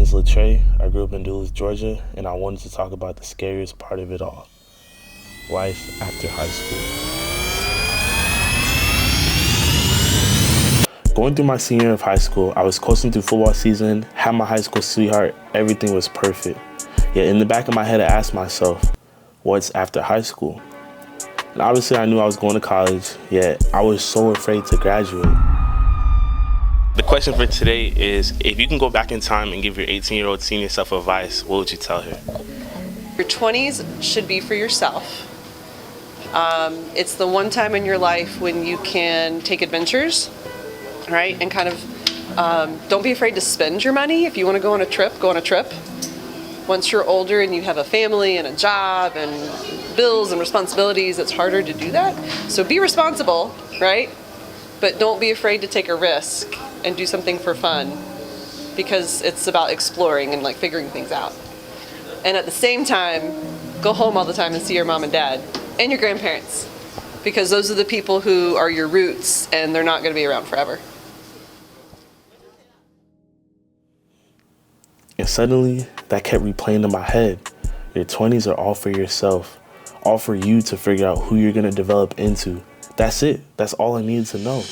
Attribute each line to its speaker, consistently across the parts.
Speaker 1: is Latraay. I grew up in Duluth, Georgia, and I wanted to talk about the scariest part of it all, life after high school. Going through my senior year of high school, I was coasting through football season, had my high school sweetheart, everything was perfect. Yet in the back of my head, I asked myself, what's after high school? And obviously I knew I was going to college, yet I was so afraid to graduate. The question for today is, if you can go back in time and give your 18-year-old senior self advice, what would you tell her?
Speaker 2: Your 20s should be for yourself. It's the one time in your life when you can take adventures, right? And kind of don't be afraid to spend your money. If you want to go on a trip, go on a trip. Once you're older and you have a family and a job and bills and responsibilities, it's harder to do that. So be responsible, right? But don't be afraid to take a risk and do something for fun, because it's about exploring and like figuring things out. And at the same time, go home all the time and see your mom and dad and your grandparents, because those are the people who are your roots and they're not going to be around forever.
Speaker 1: And suddenly, that kept replaying in my head. Your 20s are all for yourself, all for you to figure out who you're going to develop into. That's it. That's all I needed to know.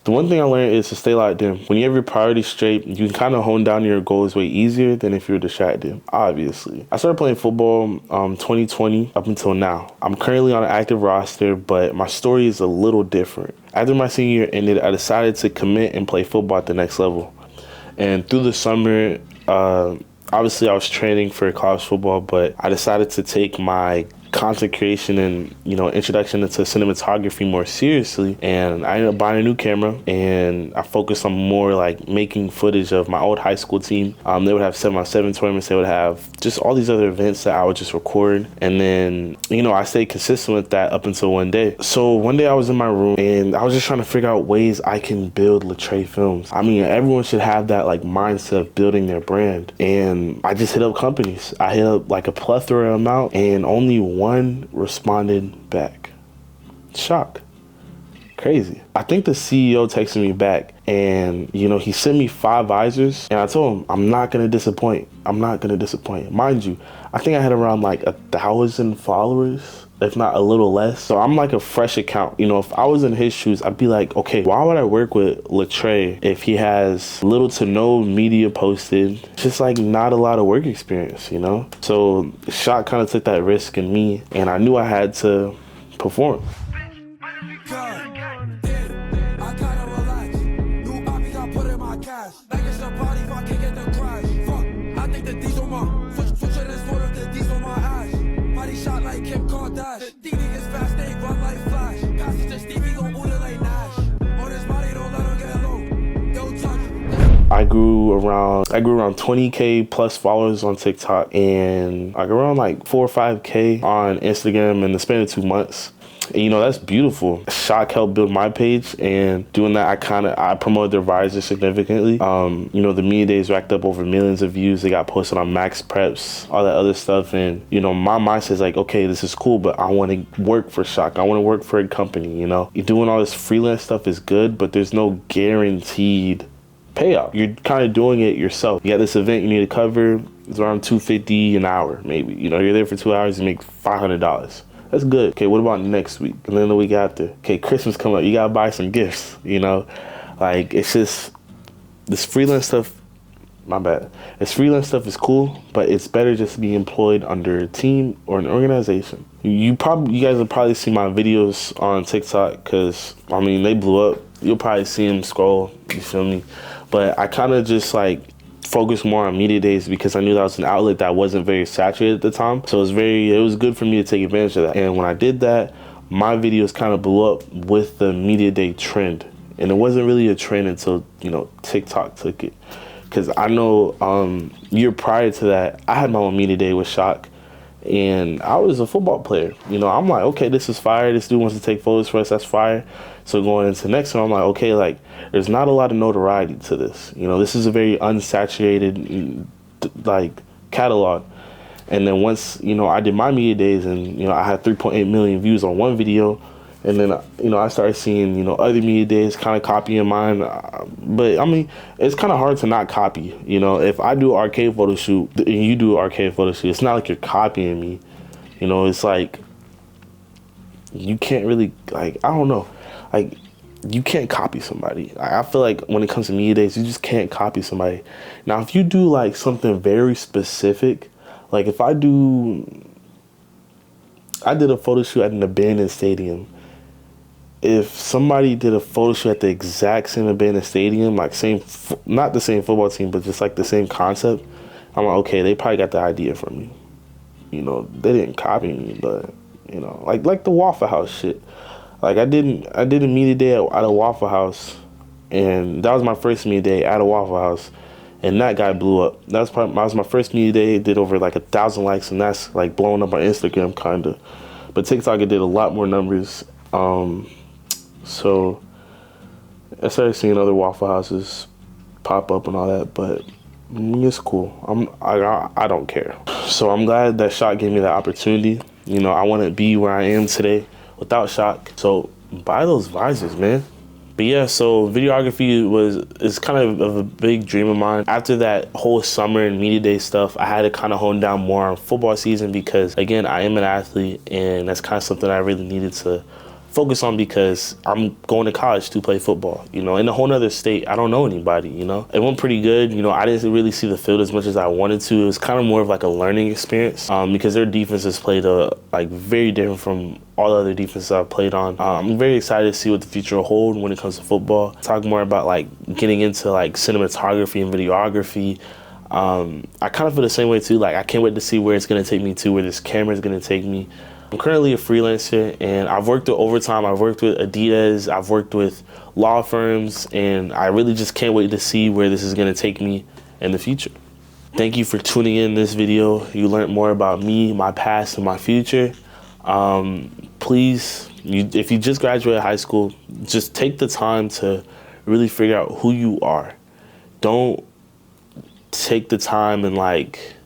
Speaker 1: The one thing I learned is to stay locked in. When you have your priorities straight, you can kind of hone down your goals way easier than if you're distracted, obviously. I started playing football 2020 up until now. I'm currently on an active roster, but my story is a little different. After my senior year ended, I decided to commit and play football at the next level. And through the summer, obviously I was training for college football, but I decided to take my content creation and introduction into cinematography more seriously, and I ended up buying a new camera and I focused on more like making footage of my old high school team. They would have 7-on-7 tournaments, they would have just all these other events that I would just record, and then I stayed consistent with that up until one day. So one day I was in my room and I was just trying to figure out ways I can build Latraay Films. I mean, everyone should have that like mindset of building their brand, and I just hit up companies. I hit up like a plethora amount, and only one responded back. Shock. Crazy. I think the CEO texted me back and, he sent me 5 visors, and I told him, I'm not going to disappoint. I'm not going to disappoint. Mind you, I think I had around like 1,000 followers, if not a little less. So I'm like a fresh account. If I was in his shoes, I'd be like, okay, why would I work with Latraay if he has little to no media posted, just like not a lot of work experience, So Shock kind of took that risk in me, and I knew I had to perform. I grew around 20K plus followers on TikTok, and I grew around like 4 or 5K on Instagram in the span of 2 months. And that's beautiful. Shock helped build my page, and doing that, I promoted their visor significantly. The media days racked up over millions of views. They got posted on Max Preps, all that other stuff. And, my mindset is like, okay, this is cool, but I want to work for Shock. I want to work for a company, Doing all this freelance stuff is good, but there's no guaranteed payoff. You're kind of doing it yourself. You got this event you need to cover. It's around $250 an hour, maybe. You're there for 2 hours, you make $500. That's good. Okay, what about next week? And then the week after? Okay, Christmas come up. You gotta buy some gifts, Like, it's just, this freelance stuff, my bad. This freelance stuff is cool, but it's better just to be employed under a team or an organization. You guys will probably see my videos on TikTok, because, they blew up. You'll probably see them scroll, you feel me? But I kind of just like focused more on media days because I knew that was an outlet that wasn't very saturated at the time. So it was good for me to take advantage of that. And when I did that, my videos kind of blew up with the media day trend. And it wasn't really a trend until, TikTok took it. Because I know year prior to that, I had my own media day with Shock. And I was a football player. I'm like, okay, this is fire. This dude wants to take photos for us. That's fire. So going into the next one, I'm like, okay, like there's not a lot of notoriety to this. This is a very unsaturated like catalog. And then once, you know, I did my media days and, you know, I had 3.8 million views on one video. And then, you know, I started seeing, you know, other media days kind of copying mine. But, I mean, it's kind of hard to not copy. You know, if I do arcade photo shoot and you do arcade photo shoot, it's not like you're copying me. You know, it's like, you can't really, like, I don't know. Like, you can't copy somebody. I feel like when it comes to media days, you just can't copy somebody. Now, if you do, like, something very specific, like if I did a photo shoot at an abandoned stadium. If somebody did a photo shoot at the exact same abandoned stadium, like not the same football team, but just like the same concept, I'm like, okay, they probably got the idea from me. You know, they didn't copy me, but you know, like the Waffle House shit. Like I did a media day at a Waffle House, and that was my first media day at a Waffle House. And that guy blew up. That was my first media day. It did over like 1,000 likes, and that's like blowing up on Instagram, kinda. But TikTok, it did a lot more numbers. So I started seeing other Waffle Houses pop up and all that, but it's cool. I don't care. So I'm glad that Shock gave me that opportunity. You know, I want to be where I am today without Shock. So buy those visors, man. But yeah, so videography is kind of a big dream of mine. After that whole summer and media day stuff, I had to kind of hone down more on football season because, again, I am an athlete, and that's kind of something I really needed to focus on because I'm going to college to play football, you know, in a whole nother state. I don't know anybody, you know. It went pretty good. You know, I didn't really see the field as much as I wanted to. It was kind of more of like a learning experience because their defenses played like very different from all the other defenses I've played on. I'm very excited to see what the future will hold when it comes to football. Talk more about like getting into like cinematography and videography. I kind of feel the same way too. Like I can't wait to see where it's going to take me to, where this camera is going to take me. I'm currently a freelancer, and I've worked with Overtime, I've worked with Adidas, I've worked with law firms, and I really just can't wait to see where this is going to take me in the future. Thank you for tuning in this video. You learned more about me, my past, and my future. Please, if you just graduated high school, just take the time to really figure out who you are. Don't take the time and like,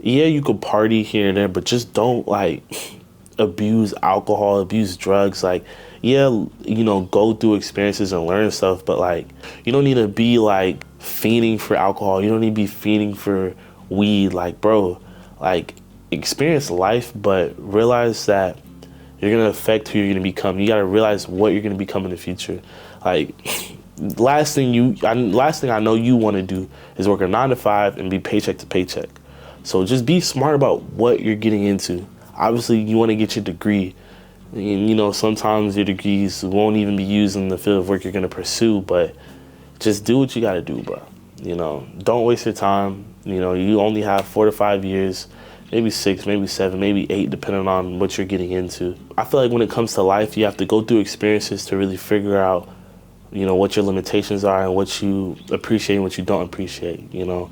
Speaker 1: yeah, you could party here and there, but just don't like abuse alcohol, abuse drugs. Like, yeah, you know, go through experiences and learn stuff, but like, you don't need to be like fiending for alcohol. You don't need to be fiending for weed. Like, bro, like experience life, but realize that you're gonna affect who you're gonna become. You gotta realize what you're gonna become in the future. Like, last thing I know you want to do is work a 9 to 5 and be paycheck to paycheck. So just be smart about what you're getting into. Obviously, you want to get your degree. And, you know, sometimes your degrees won't even be used in the field of work you're going to pursue, but just do what you got to do, bro. You know, don't waste your time. You know, you only have 4 to 5 years, maybe 6, maybe 7, maybe 8, depending on what you're getting into. I feel like when it comes to life, you have to go through experiences to really figure out, you know, what your limitations are and what you appreciate and what you don't appreciate, you know.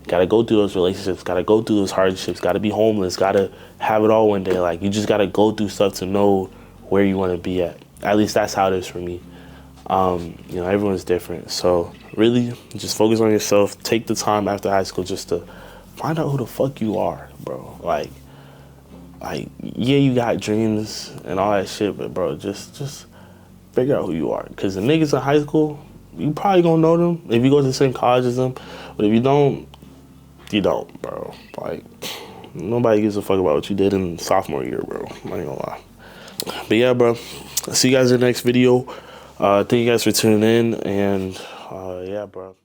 Speaker 1: Got to go through those relationships, got to go through those hardships, got to be homeless, got to have it all one day. Like, you just got to go through stuff to know where you want to be at. At least that's how it is for me. You know, everyone's different. So really just focus on yourself. Take the time after high school just to find out who the fuck you are, bro. Like, yeah, you got dreams and all that shit, but bro, just figure out who you are. Because the niggas in high school, you probably gonna know them if you go to the same college as them. But if you don't, you don't, bro. Like, nobody gives a fuck about what you did in sophomore year, bro. I ain't gonna lie. But yeah, bro. I'll see you guys in the next video. Thank you guys for tuning in, and yeah, bro.